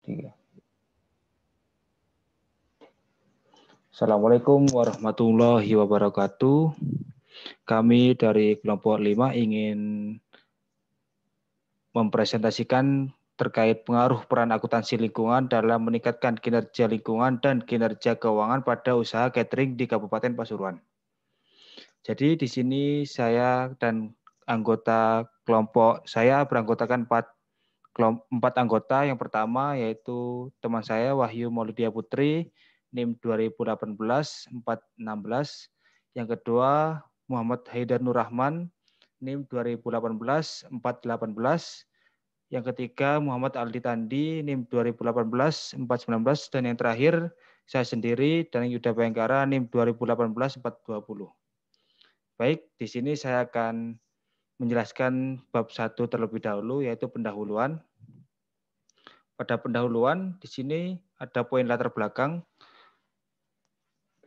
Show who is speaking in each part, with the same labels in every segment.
Speaker 1: Tiga. Assalamualaikum warahmatullahi wabarakatuh. Kami dari kelompok 5 ingin mempresentasikan terkait pengaruh peran akuntansi lingkungan dalam meningkatkan kinerja lingkungan dan kinerja keuangan pada usaha catering di Kabupaten Pasuruan. Jadi di sini saya dan anggota kelompok saya beranggotakan 4 anggota. Yang pertama yaitu teman saya Wahyu Maulidia Putri, NIM 2018-416. Yang kedua Muhammad Haidar Nur Rahman, NIM 2018-418. Yang ketiga Muhammad Aldi Tandi, NIM 2018-419. Dan yang terakhir saya sendiri dan Yuda Bayangkara, NIM 2018-420. Baik, di sini saya akan menjelaskan bab 1 terlebih dahulu, yaitu pendahuluan. Pada pendahuluan, di sini ada poin latar belakang.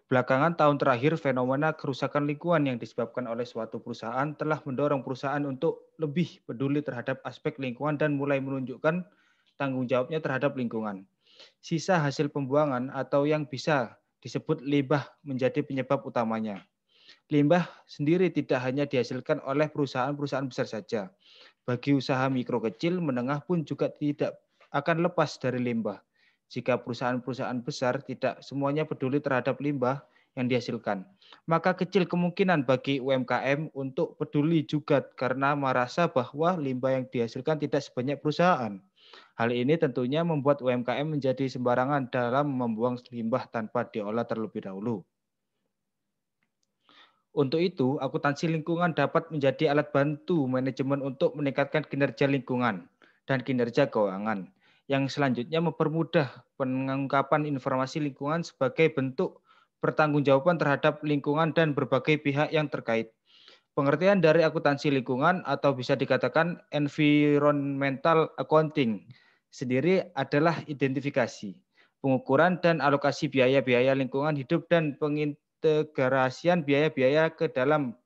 Speaker 1: Belakangan tahun terakhir, fenomena kerusakan lingkungan yang disebabkan oleh suatu perusahaan telah mendorong perusahaan untuk lebih peduli terhadap aspek lingkungan dan mulai menunjukkan tanggung jawabnya terhadap lingkungan. Sisa hasil pembuangan atau yang bisa disebut limbah menjadi penyebab utamanya. Limbah sendiri tidak hanya dihasilkan oleh perusahaan-perusahaan besar saja. Bagi usaha mikro kecil, menengah pun juga tidak akan lepas dari limbah. Jika perusahaan-perusahaan besar tidak semuanya peduli terhadap limbah yang dihasilkan, maka kecil kemungkinan bagi UMKM untuk peduli juga karena merasa bahwa limbah yang dihasilkan tidak sebanyak perusahaan. Hal ini tentunya membuat UMKM menjadi sembarangan dalam membuang limbah tanpa diolah terlebih dahulu. Untuk itu, akuntansi lingkungan dapat menjadi alat bantu manajemen untuk meningkatkan kinerja lingkungan dan kinerja keuangan, yang selanjutnya mempermudah pengungkapan informasi lingkungan sebagai bentuk pertanggungjawaban terhadap lingkungan dan berbagai pihak yang terkait. Pengertian dari akuntansi lingkungan atau bisa dikatakan environmental accounting sendiri adalah identifikasi, pengukuran dan alokasi biaya-biaya lingkungan hidup dan pengintegrasian biaya-biaya ke dalam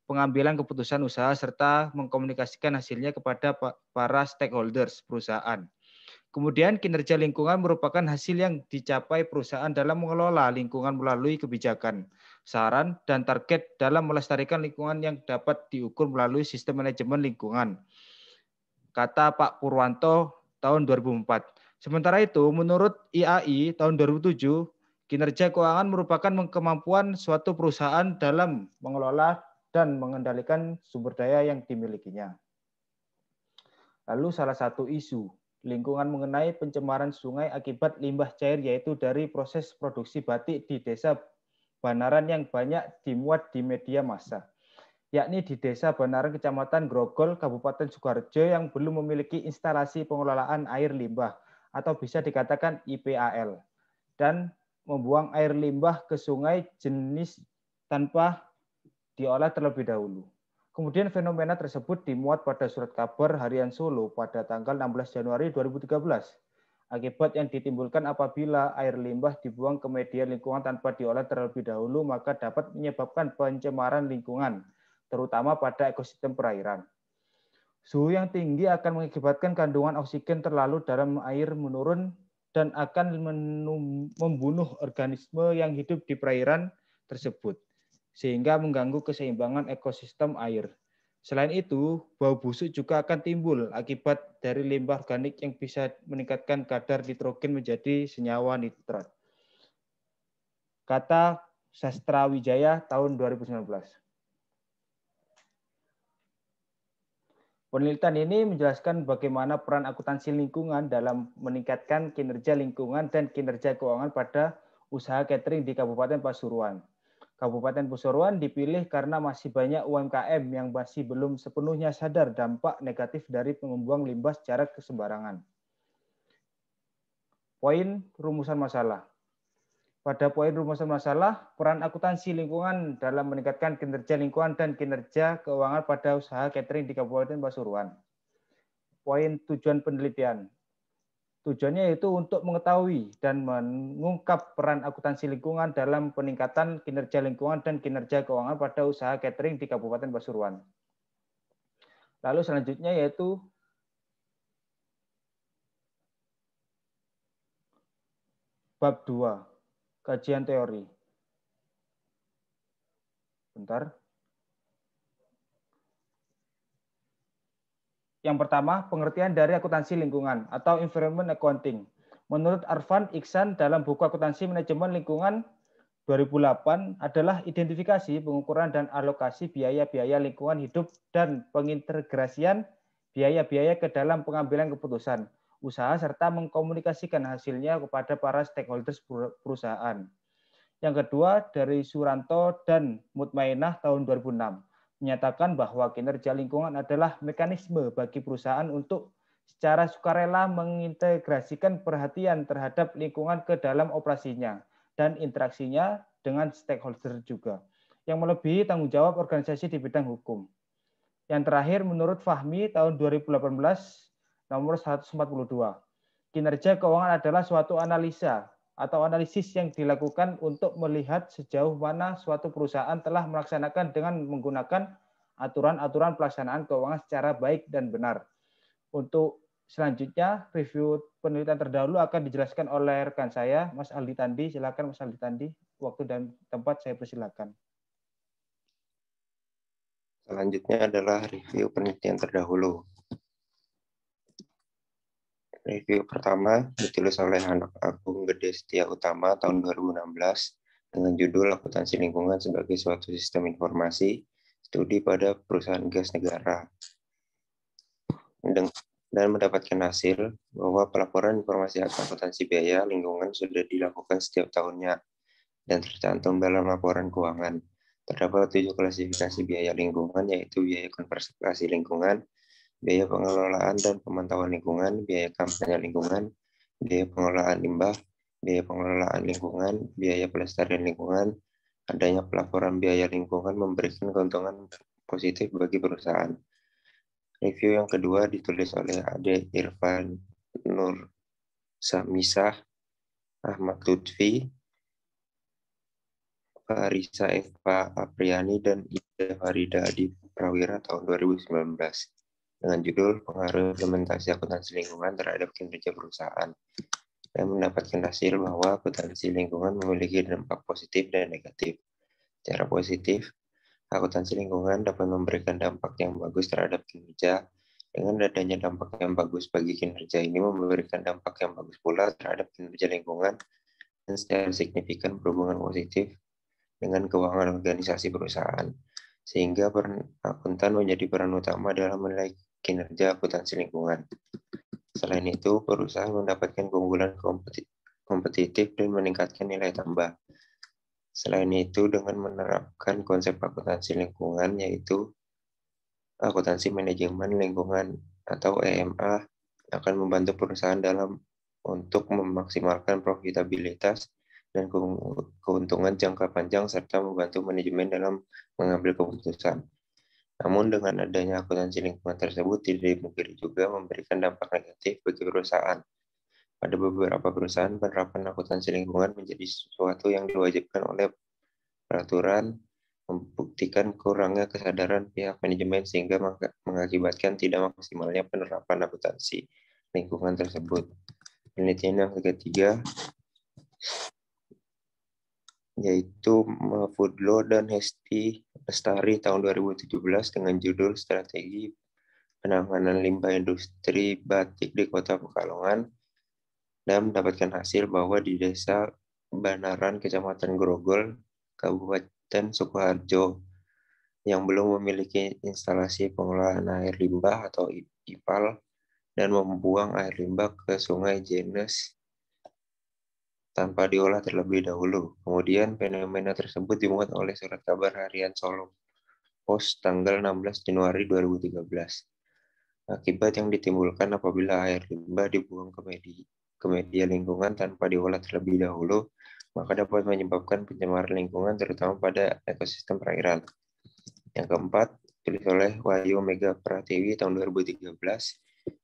Speaker 1: pengambilan keputusan usaha serta mengkomunikasikan hasilnya kepada para stakeholders perusahaan. Kemudian kinerja lingkungan merupakan hasil yang dicapai perusahaan dalam mengelola lingkungan melalui kebijakan, saran, dan target dalam melestarikan lingkungan yang dapat diukur melalui sistem manajemen lingkungan. Kata Pak Purwanto tahun 2004. Sementara itu, menurut IAI tahun 2007, kinerja keuangan merupakan kemampuan suatu perusahaan dalam mengelola dan mengendalikan sumber daya yang dimilikinya. Lalu salah satu isu lingkungan mengenai pencemaran sungai akibat limbah cair yaitu dari proses produksi batik di Desa Banaran yang banyak dimuat di media massa, yakni di Desa Banaran, Kecamatan Grogol, Kabupaten Sukoharjo yang belum memiliki instalasi pengelolaan air limbah atau bisa dikatakan IPAL dan membuang air limbah ke sungai jenis tanpa diolah terlebih dahulu. Kemudian fenomena tersebut dimuat pada surat kabar Harian Solo pada tanggal 16 Januari 2013. Akibat yang ditimbulkan apabila air limbah dibuang ke media lingkungan tanpa diolah terlebih dahulu, maka dapat menyebabkan pencemaran lingkungan, terutama pada ekosistem perairan. Suhu yang tinggi akan mengakibatkan kandungan oksigen terlalu dalam air menurun dan akan membunuh organisme yang hidup di perairan tersebut, sehingga mengganggu keseimbangan ekosistem air. Selain itu, bau busuk juga akan timbul akibat dari limbah organik yang bisa meningkatkan kadar nitrogen menjadi senyawa nitrat. Kata Sastra Wijaya tahun 2019. Penelitian ini menjelaskan bagaimana peran akuntansi lingkungan dalam meningkatkan kinerja lingkungan dan kinerja keuangan pada usaha catering di Kabupaten Pasuruan. Kabupaten Pasuruan dipilih karena masih banyak UMKM yang masih belum sepenuhnya sadar dampak negatif dari membuang limbah secara sembarangan. Poin rumusan masalah. Pada poin rumusan masalah, peran akuntansi lingkungan dalam meningkatkan kinerja lingkungan dan kinerja keuangan pada usaha catering di Kabupaten Pasuruan. Poin tujuan penelitian. Tujuannya yaitu untuk mengetahui dan mengungkap peran akuntansi lingkungan dalam peningkatan kinerja lingkungan dan kinerja keuangan pada usaha catering di Kabupaten Pasuruan. Lalu selanjutnya yaitu bab 2, kajian teori. Bentar. Yang pertama, pengertian dari akuntansi lingkungan atau environment accounting. Menurut Arfan Iksan dalam buku Akuntansi Manajemen Lingkungan 2008 adalah identifikasi, pengukuran, dan alokasi biaya-biaya lingkungan hidup dan pengintegrasian biaya-biaya ke dalam pengambilan keputusan, usaha, serta mengkomunikasikan hasilnya kepada para stakeholders perusahaan. Yang kedua, dari Suranto dan Mutmainah tahun 2006, menyatakan bahwa kinerja lingkungan adalah mekanisme bagi perusahaan untuk secara sukarela mengintegrasikan perhatian terhadap lingkungan ke dalam operasinya dan interaksinya dengan stakeholder juga, yang melebihi tanggung jawab organisasi di bidang hukum. Yang terakhir, menurut Fahmi tahun 2018 nomor 142, kinerja keuangan adalah suatu analisa atau analisis yang dilakukan untuk melihat sejauh mana suatu perusahaan telah melaksanakan dengan menggunakan aturan-aturan pelaksanaan keuangan secara baik dan benar. Untuk selanjutnya, review penelitian terdahulu akan dijelaskan oleh rekan saya, Mas Aldi Tandi. Silakan Mas Aldi Tandi, waktu dan tempat saya persilakan.
Speaker 2: Selanjutnya adalah review penelitian terdahulu. Review pertama ditulis oleh Anak Agung Gede Setia Utama tahun 2016 dengan judul Akuntansi Lingkungan sebagai suatu sistem informasi, studi pada perusahaan gas negara. Dan mendapatkan hasil bahwa pelaporan informasi akuntansi biaya lingkungan sudah dilakukan setiap tahunnya dan tercantum dalam laporan keuangan. Terdapat 7 klasifikasi biaya lingkungan, yaitu biaya konservasi lingkungan, biaya pengelolaan dan pemantauan lingkungan, biaya kampanye lingkungan, biaya pengelolaan limbah, biaya pengelolaan lingkungan, biaya pelestarian lingkungan. Adanya pelaporan biaya lingkungan memberikan keuntungan positif bagi perusahaan. Review yang kedua ditulis oleh Ade Irfan Nur Samisah, Ahmad Lutfi, Farisa Eva Apriani, dan Ida Farida Adi Prawira tahun 2019 dengan judul Pengaruh Implementasi Akuntansi Lingkungan terhadap Kinerja Perusahaan, dan mendapatkan hasil bahwa akuntansi lingkungan memiliki dampak positif dan negatif. Secara positif, akuntansi lingkungan dapat memberikan dampak yang bagus terhadap kinerja. Dengan adanya dampak yang bagus bagi kinerja ini memberikan dampak yang bagus pula terhadap kinerja lingkungan dan secara signifikan berhubungan positif dengan keuangan organisasi perusahaan, sehingga akuntan menjadi peran utama dalam menilai kinerja akuntansi lingkungan. Selain itu, perusahaan mendapatkan keunggulan kompetitif dan meningkatkan nilai tambah. Selain itu, dengan menerapkan konsep akuntansi lingkungan, yaitu akuntansi manajemen lingkungan atau EMA, akan membantu perusahaan dalam untuk memaksimalkan profitabilitas dan keuntungan jangka panjang serta membantu manajemen dalam mengambil keputusan. Namun dengan adanya akuntansi lingkungan tersebut tidak dipungkiri juga memberikan dampak negatif bagi perusahaan. Pada beberapa perusahaan, penerapan akuntansi lingkungan menjadi sesuatu yang diwajibkan oleh peraturan, membuktikan kurangnya kesadaran pihak manajemen sehingga mengakibatkan tidak maksimalnya penerapan akuntansi lingkungan tersebut. Penelitian yang ketiga yaitu Mahfudlo dan Hesti Lestari tahun 2017 dengan judul Strategi Penanganan Limbah Industri Batik di Kota Pekalongan, dan mendapatkan hasil bahwa di Desa Banaran, Kecamatan Grogol, Kabupaten Sukoharjo, yang belum memiliki instalasi pengelolaan air limbah atau IPAL dan membuang air limbah ke Sungai Jenes tanpa diolah terlebih dahulu. Kemudian fenomena tersebut dimuat oleh surat kabar harian Solo Post tanggal 16 Januari 2013. Akibat yang ditimbulkan apabila air limbah dibuang ke media lingkungan tanpa diolah terlebih dahulu, maka dapat menyebabkan pencemaran lingkungan terutama pada ekosistem perairan. Yang keempat, ditulis oleh Wahyu Mega Pratiwi tahun 2013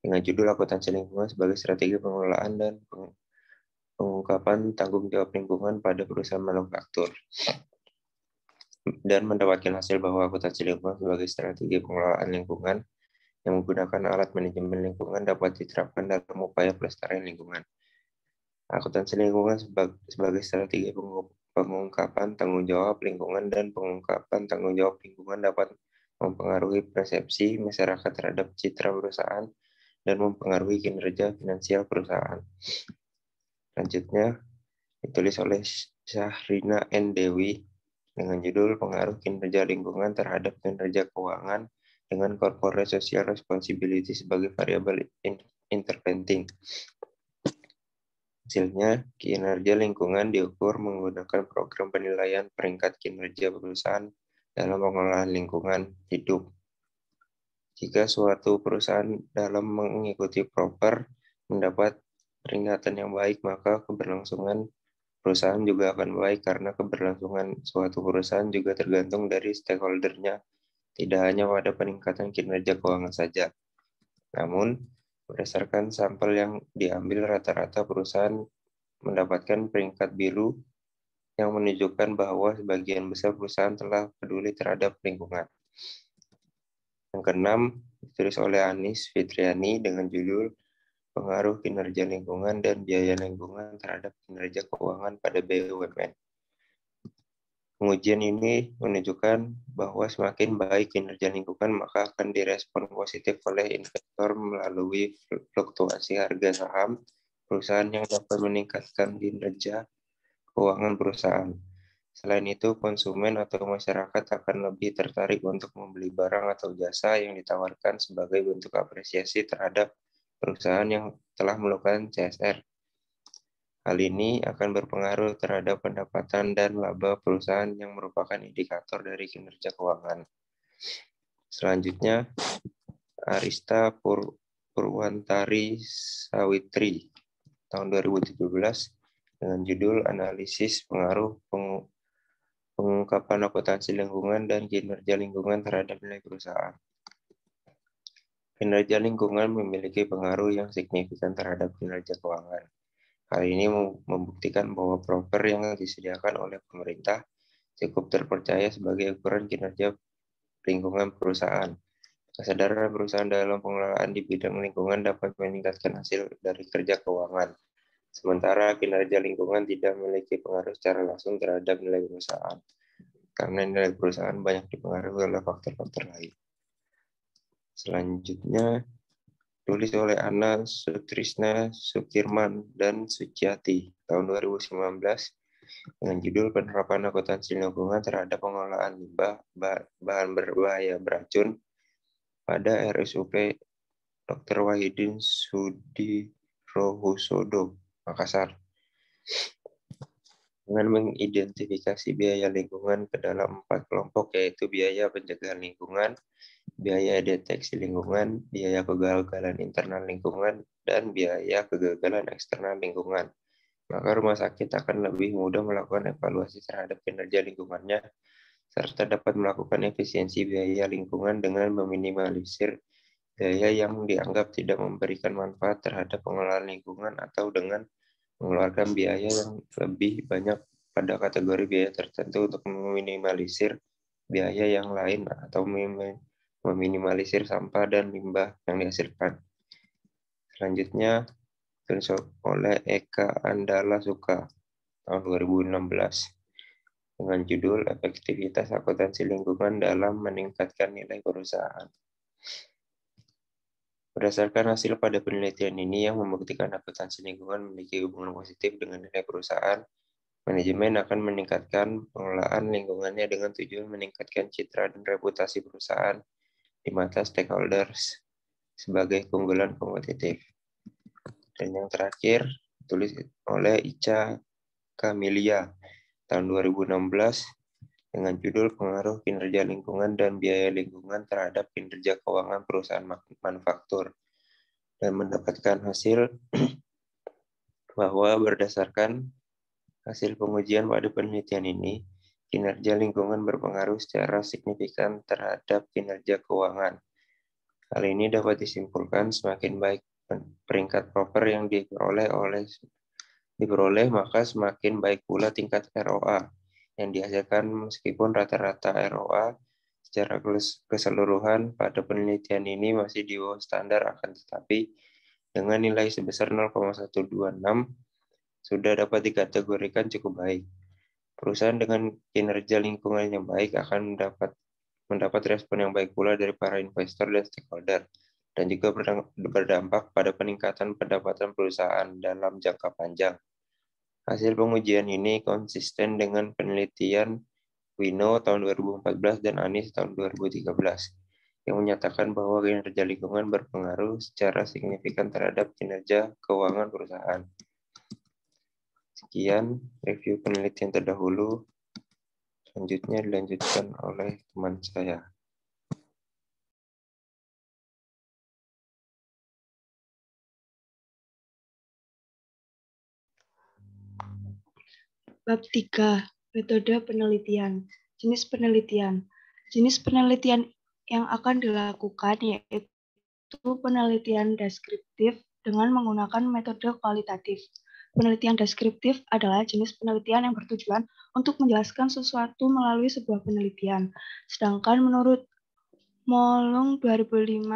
Speaker 2: dengan judul Akuntansi Lingkungan sebagai Strategi Pengelolaan dan Pengungkapan Tanggung Jawab Lingkungan pada Perusahaan Manufaktur, dan mendapatkan hasil bahwa akuntansi lingkungan sebagai strategi pengelolaan lingkungan yang menggunakan alat manajemen lingkungan dapat diterapkan dalam upaya pelestarian lingkungan. Akuntansi lingkungan sebagai strategi pengungkapan tanggung jawab lingkungan dan pengungkapan tanggung jawab lingkungan dapat mempengaruhi persepsi masyarakat terhadap citra perusahaan dan mempengaruhi kinerja finansial perusahaan. Selanjutnya ditulis oleh Syahrina N. Dewi dengan judul Pengaruh Kinerja Lingkungan Terhadap Kinerja Keuangan dengan Corporate Social Responsibility sebagai variabel interventing. Hasilnya, kinerja lingkungan diukur menggunakan program penilaian peringkat kinerja perusahaan dalam pengelolaan lingkungan hidup. Jika suatu perusahaan dalam mengikuti proper mendapat peringatan yang baik, maka keberlangsungan perusahaan juga akan baik karena keberlangsungan suatu perusahaan juga tergantung dari stakeholder-nya, tidak hanya pada peningkatan kinerja keuangan saja. Namun, berdasarkan sampel yang diambil, rata-rata perusahaan mendapatkan peringkat biru yang menunjukkan bahwa sebagian besar perusahaan telah peduli terhadap lingkungan. Yang keenam, ditulis oleh Anis Fitriani dengan judul Pengaruh Kinerja Lingkungan dan Biaya Lingkungan Terhadap Kinerja Keuangan pada BUMN. Pengujian ini menunjukkan bahwa semakin baik kinerja lingkungan, maka akan direspon positif oleh investor melalui fluktuasi harga saham perusahaan yang dapat meningkatkan kinerja keuangan perusahaan. Selain itu, konsumen atau masyarakat akan lebih tertarik untuk membeli barang atau jasa yang ditawarkan sebagai bentuk apresiasi terhadap perusahaan yang telah melakukan CSR. Hal ini akan berpengaruh terhadap pendapatan dan laba perusahaan yang merupakan indikator dari kinerja keuangan. Selanjutnya, Arista Purwantari Sawitri tahun 2017 dengan judul Analisis Pengaruh Pengungkapan Akuntansi Lingkungan dan Kinerja Lingkungan Terhadap Nilai Perusahaan. Kinerja lingkungan memiliki pengaruh yang signifikan terhadap kinerja keuangan. Hal ini membuktikan bahwa proper yang disediakan oleh pemerintah cukup terpercaya sebagai ukuran kinerja lingkungan perusahaan. Kesadaran perusahaan dalam pengelolaan di bidang lingkungan dapat meningkatkan hasil dari kerja keuangan. Sementara kinerja lingkungan tidak memiliki pengaruh secara langsung terhadap nilai perusahaan, karena nilai perusahaan banyak dipengaruhi oleh faktor-faktor lain. Selanjutnya, tulis oleh Anna Sutrisna Sukirman dan Suciati tahun 2019 dengan judul Penerapan Akuntansi Lingkungan Terhadap Pengelolaan Limbah Bahan Berbahaya Beracun pada RSUP Dr. Wahidin Sudirohusodo, Makassar. Dengan mengidentifikasi biaya lingkungan ke dalam 4 kelompok, yaitu biaya pencegahan lingkungan, biaya deteksi lingkungan, biaya kegagalan internal lingkungan, dan biaya kegagalan eksternal lingkungan. Maka rumah sakit akan lebih mudah melakukan evaluasi terhadap kinerja lingkungannya, serta dapat melakukan efisiensi biaya lingkungan dengan meminimalisir biaya yang dianggap tidak memberikan manfaat terhadap pengelolaan lingkungan atau dengan mengeluarkan biaya yang lebih banyak pada kategori biaya tertentu untuk meminimalisir biaya yang lain atau meminimalisir sampah dan limbah yang dihasilkan. Selanjutnya, ditulis oleh Eka Andala Suka tahun 2016 dengan judul Efektivitas Akuntansi Lingkungan dalam Meningkatkan Nilai Perusahaan. Berdasarkan hasil pada penelitian ini yang membuktikan akuntansi lingkungan memiliki hubungan positif dengan nilai perusahaan, manajemen akan meningkatkan pengelolaan lingkungannya dengan tujuan meningkatkan citra dan reputasi perusahaan di mata stakeholders sebagai keunggulan kompetitif. Dan yang terakhir, ditulis oleh Ica Kamilia tahun 2016 dengan judul Pengaruh Kinerja Lingkungan dan Biaya Lingkungan Terhadap Kinerja Keuangan Perusahaan Manufaktur, dan mendapatkan hasil bahwa berdasarkan hasil pengujian pada penelitian ini, kinerja lingkungan berpengaruh secara signifikan terhadap kinerja keuangan. Hal ini dapat disimpulkan semakin baik peringkat proper yang diperoleh, maka semakin baik pula tingkat ROA yang dihasilkan, meskipun rata-rata ROA secara keseluruhan pada penelitian ini masih di bawah standar, akan tetapi dengan nilai sebesar 0,126 sudah dapat dikategorikan cukup baik. Perusahaan dengan kinerja lingkungan yang baik akan mendapat respon yang baik pula dari para investor dan stakeholder, dan juga berdampak pada peningkatan pendapatan perusahaan dalam jangka panjang. Hasil pengujian ini konsisten dengan penelitian Wino tahun 2014 dan Anis tahun 2013 yang menyatakan bahwa kinerja lingkungan berpengaruh secara signifikan terhadap kinerja keuangan perusahaan. Sekian review penelitian terdahulu. Selanjutnya dilanjutkan oleh teman saya.
Speaker 3: Bab 3. Metode penelitian. Jenis penelitian. Jenis penelitian yang akan dilakukan yaitu penelitian deskriptif dengan menggunakan metode kualitatif. Penelitian deskriptif adalah jenis penelitian yang bertujuan untuk menjelaskan sesuatu melalui sebuah penelitian. Sedangkan menurut Molung 2005,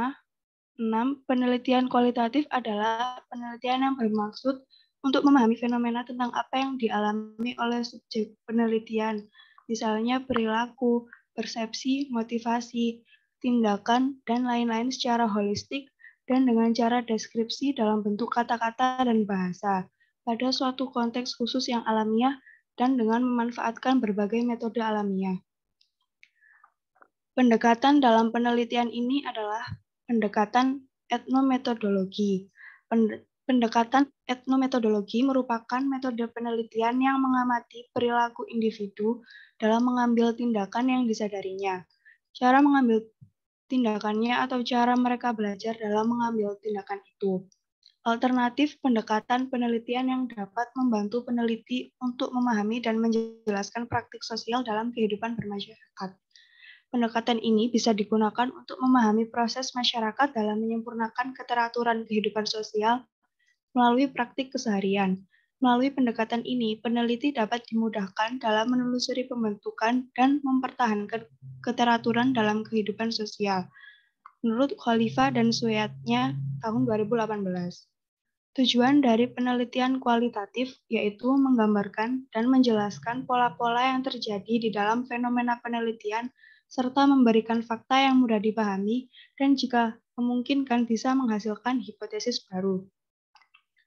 Speaker 3: penelitian kualitatif adalah penelitian yang bermaksud untuk memahami fenomena tentang apa yang dialami oleh subjek penelitian, misalnya perilaku, persepsi, motivasi, tindakan, dan lain-lain secara holistik dan dengan cara deskripsi dalam bentuk kata-kata dan bahasa pada suatu konteks khusus yang alamiah dan dengan memanfaatkan berbagai metode alamiah. Pendekatan dalam penelitian ini adalah pendekatan etnometodologi. Pendekatan etnometodologi merupakan metode penelitian yang mengamati perilaku individu dalam mengambil tindakan yang disadarinya. Cara mengambil tindakannya atau cara mereka belajar dalam mengambil tindakan itu. Alternatif pendekatan penelitian yang dapat membantu peneliti untuk memahami dan menjelaskan praktik sosial dalam kehidupan bermasyarakat. Pendekatan ini bisa digunakan untuk memahami proses masyarakat dalam menyempurnakan keteraturan kehidupan sosial melalui praktik keseharian. Melalui pendekatan ini, peneliti dapat dimudahkan dalam menelusuri pembentukan dan mempertahankan keteraturan dalam kehidupan sosial. Menurut Khalifa dan Suyatnya tahun 2018. Tujuan dari penelitian kualitatif yaitu menggambarkan dan menjelaskan pola-pola yang terjadi di dalam fenomena penelitian serta memberikan fakta yang mudah dipahami dan jika memungkinkan bisa menghasilkan hipotesis baru.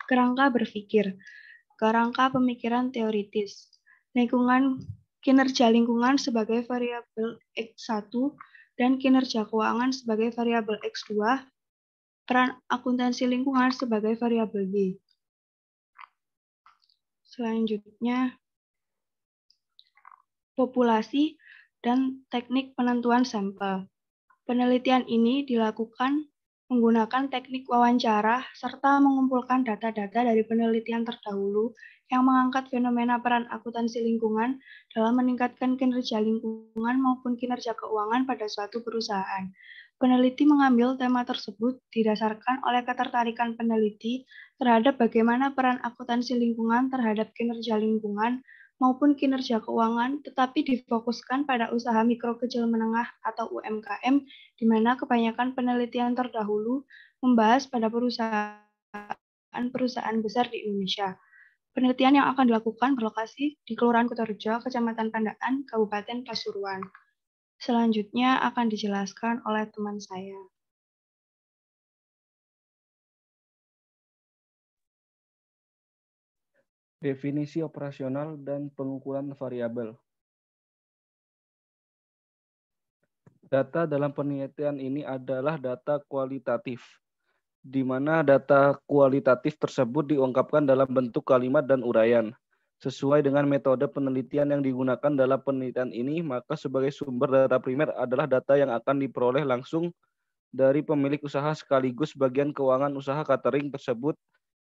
Speaker 3: Kerangka berpikir, kerangka pemikiran teoritis, kinerja lingkungan sebagai variabel X1 dan kinerja keuangan sebagai variabel X2, peran akuntansi lingkungan sebagai variabel Y. Selanjutnya, populasi dan teknik penentuan sampel. Penelitian ini dilakukan menggunakan teknik wawancara serta mengumpulkan data-data dari penelitian terdahulu yang mengangkat fenomena peran akuntansi lingkungan dalam meningkatkan kinerja lingkungan maupun kinerja keuangan pada suatu perusahaan. Peneliti mengambil tema tersebut didasarkan oleh ketertarikan peneliti terhadap bagaimana peran akuntansi lingkungan terhadap kinerja lingkungan maupun kinerja keuangan, tetapi difokuskan pada usaha mikro kecil menengah atau UMKM, di mana kebanyakan penelitian terdahulu membahas pada perusahaan besar di Indonesia. Penelitian yang akan dilakukan berlokasi di Kelurahan Kutorejo, Kecamatan Pandaan, Kabupaten Pasuruan. Selanjutnya akan dijelaskan oleh teman saya.
Speaker 4: Definisi operasional dan pengukuran variabel. Data dalam penelitian ini adalah data kualitatif, di mana data kualitatif tersebut diungkapkan dalam bentuk kalimat dan uraian. Sesuai dengan metode penelitian yang digunakan dalam penelitian ini, maka sebagai sumber data primer adalah data yang akan diperoleh langsung dari pemilik usaha sekaligus bagian keuangan usaha catering tersebut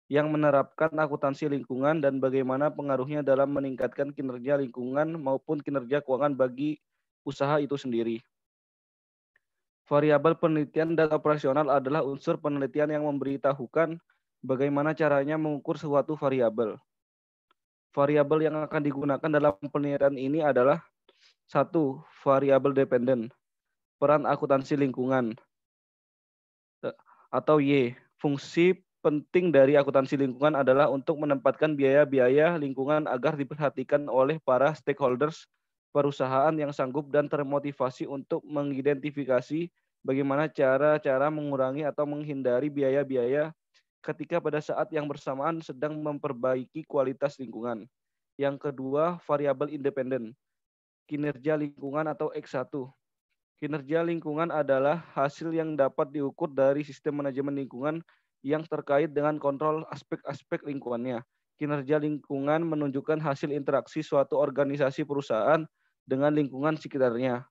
Speaker 4: yang menerapkan akuntansi lingkungan dan bagaimana pengaruhnya dalam meningkatkan kinerja lingkungan maupun kinerja keuangan bagi usaha itu sendiri. Variabel penelitian dan operasional adalah unsur penelitian yang memberitahukan bagaimana caranya mengukur suatu variabel. Variabel yang akan digunakan dalam penelitian ini adalah 1. Variabel dependen, peran akuntansi lingkungan, atau Y, fungsi penting dari akuntansi lingkungan adalah untuk menempatkan biaya-biaya lingkungan agar diperhatikan oleh para stakeholders perusahaan yang sanggup dan termotivasi untuk mengidentifikasi bagaimana cara-cara mengurangi atau menghindari biaya-biaya ketika pada saat yang bersamaan sedang memperbaiki kualitas lingkungan. Yang kedua, variabel independen, kinerja lingkungan atau X1. Kinerja lingkungan adalah hasil yang dapat diukur dari sistem manajemen lingkungan yang terkait dengan kontrol aspek-aspek lingkungannya. Kinerja lingkungan menunjukkan hasil interaksi suatu organisasi perusahaan dengan lingkungan sekitarnya.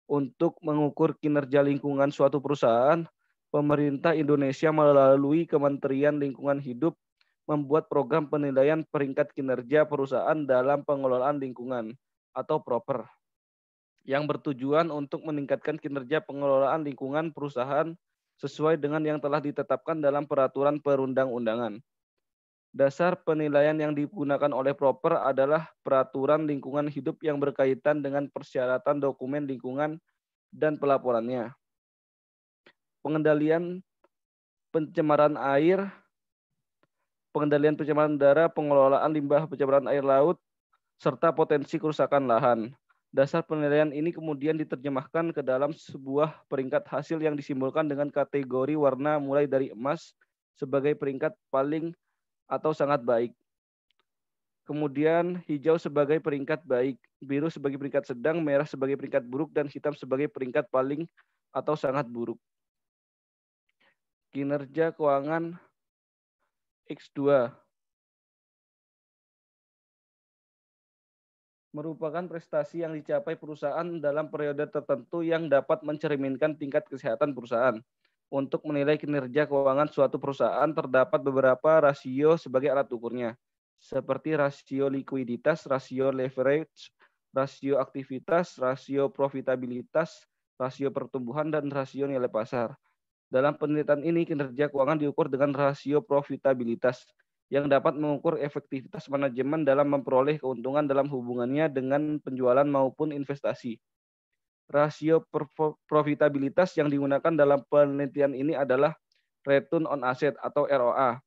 Speaker 4: Untuk mengukur kinerja lingkungan suatu perusahaan, pemerintah Indonesia melalui Kementerian Lingkungan Hidup membuat program penilaian peringkat kinerja perusahaan dalam pengelolaan lingkungan atau PROPER yang bertujuan untuk meningkatkan kinerja pengelolaan lingkungan perusahaan sesuai dengan yang telah ditetapkan dalam peraturan perundang-undangan. Dasar penilaian yang digunakan oleh PROPER adalah peraturan lingkungan hidup yang berkaitan dengan persyaratan dokumen lingkungan dan pelaporannya. Pengendalian pencemaran air, pengendalian pencemaran udara, pengelolaan limbah pencemaran air laut, serta potensi kerusakan lahan. Dasar penilaian ini kemudian diterjemahkan ke dalam sebuah peringkat hasil yang disimbolkan dengan kategori warna mulai dari emas sebagai peringkat paling atau sangat baik. Kemudian hijau sebagai peringkat baik, biru sebagai peringkat sedang, merah sebagai peringkat buruk, dan hitam sebagai peringkat paling atau sangat buruk. Kinerja keuangan X2 merupakan prestasi yang dicapai perusahaan dalam periode tertentu yang dapat mencerminkan tingkat kesehatan perusahaan. Untuk menilai kinerja keuangan suatu perusahaan terdapat beberapa rasio sebagai alat ukurnya, seperti rasio likuiditas, rasio leverage, rasio aktivitas, rasio profitabilitas, rasio pertumbuhan, dan rasio nilai pasar. Dalam penelitian ini, kinerja keuangan diukur dengan rasio profitabilitas, yang dapat mengukur efektivitas manajemen dalam memperoleh keuntungan dalam hubungannya dengan penjualan maupun investasi. Rasio profitabilitas yang digunakan dalam penelitian ini adalah return on asset atau ROA,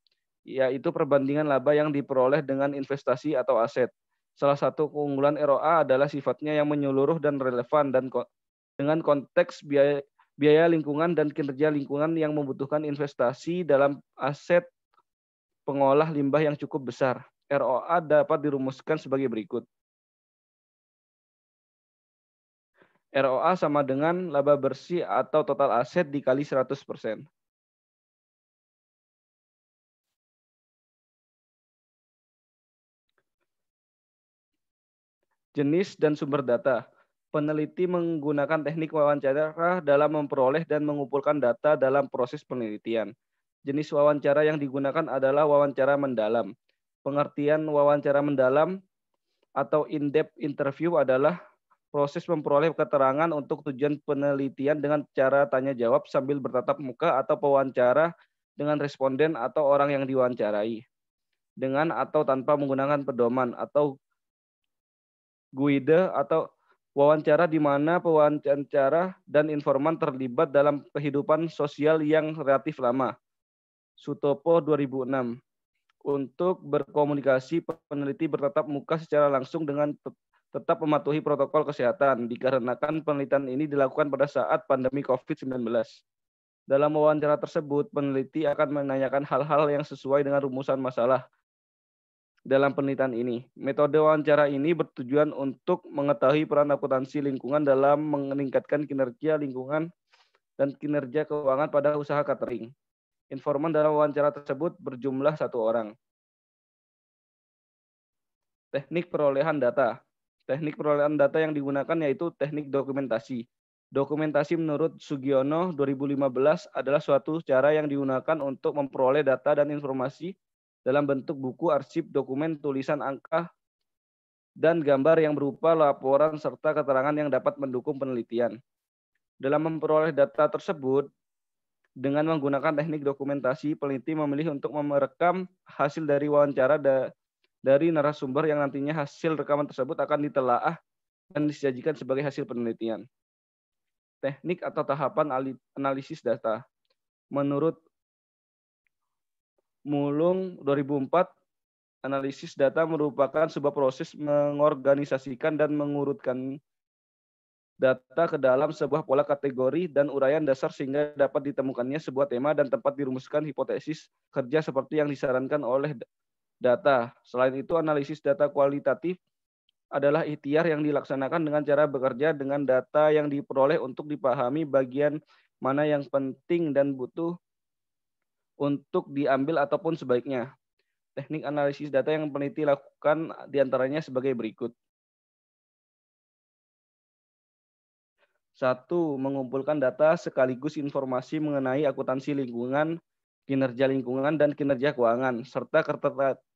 Speaker 4: yaitu perbandingan laba yang diperoleh dengan investasi atau aset. Salah satu keunggulan ROA adalah sifatnya yang menyeluruh dan relevan dan dengan konteks biaya lingkungan dan kinerja lingkungan yang membutuhkan investasi dalam aset pengolah limbah yang cukup besar. ROA dapat dirumuskan sebagai berikut. ROA sama dengan laba bersih atau total aset dikali 100%. Jenis dan sumber data. Peneliti menggunakan teknik wawancara dalam memperoleh dan mengumpulkan data dalam proses penelitian. Jenis wawancara yang digunakan adalah wawancara mendalam. Pengertian wawancara mendalam atau in-depth interview adalah proses memperoleh keterangan untuk tujuan penelitian dengan cara tanya jawab sambil bertatap muka atau wawancara dengan responden atau orang yang diwawancarai, dengan atau tanpa menggunakan pedoman atau guide atau wawancara di mana pewawancara dan informan terlibat dalam kehidupan sosial yang relatif lama. Sutopo 2006. Untuk berkomunikasi, peneliti bertatap muka secara langsung dengan tetap mematuhi protokol kesehatan, dikarenakan penelitian ini dilakukan pada saat pandemi COVID-19. Dalam wawancara tersebut, peneliti akan menanyakan hal-hal yang sesuai dengan rumusan masalah dalam penelitian ini. Metode wawancara ini bertujuan untuk mengetahui peran akuntansi lingkungan dalam meningkatkan kinerja lingkungan dan kinerja keuangan pada usaha catering. Informan dalam wawancara tersebut berjumlah 1 orang. Teknik perolehan data. Teknik perolehan data yang digunakan yaitu teknik dokumentasi. Dokumentasi menurut Sugiono 2015 adalah suatu cara yang digunakan untuk memperoleh data dan informasi dalam bentuk buku, arsip, dokumen, tulisan, angka, dan gambar yang berupa laporan serta keterangan yang dapat mendukung penelitian. Dalam memperoleh data tersebut, dengan menggunakan teknik dokumentasi, peneliti memilih untuk merekam hasil dari wawancara dari narasumber yang nantinya hasil rekaman tersebut akan ditelaah dan disajikan sebagai hasil penelitian. Teknik atau tahapan analisis data. Menurut Mulung 2004, analisis data merupakan sebuah proses mengorganisasikan dan mengurutkan data ke dalam sebuah pola kategori dan uraian dasar sehingga dapat ditemukannya sebuah tema dan tempat dirumuskan hipotesis kerja seperti yang disarankan oleh data. Selain itu, analisis data kualitatif adalah ikhtiar yang dilaksanakan dengan cara bekerja dengan data yang diperoleh untuk dipahami bagian mana yang penting dan butuh untuk diambil ataupun sebaiknya. Teknik analisis data yang peneliti lakukan diantaranya sebagai berikut. 1. Mengumpulkan data sekaligus informasi mengenai akuntansi lingkungan, kinerja lingkungan, dan kinerja keuangan, serta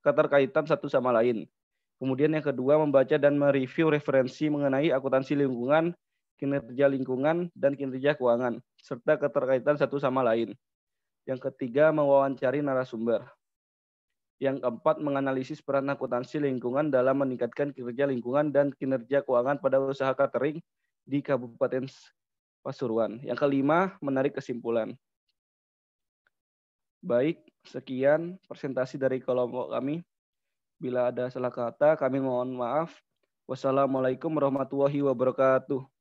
Speaker 4: keterkaitan satu sama lain. Kemudian yang kedua, membaca dan mereview referensi mengenai akuntansi lingkungan, kinerja lingkungan, dan kinerja keuangan, serta keterkaitan satu sama lain. Yang ketiga, mewawancari narasumber. Yang keempat, menganalisis peran akuntansi lingkungan dalam meningkatkan kinerja lingkungan dan kinerja keuangan pada usaha catering di Kabupaten Pasuruan. Yang kelima, menarik kesimpulan. Baik, sekian presentasi dari kelompok kami. Bila ada salah kata, kami mohon maaf. Wassalamualaikum warahmatullahi wabarakatuh.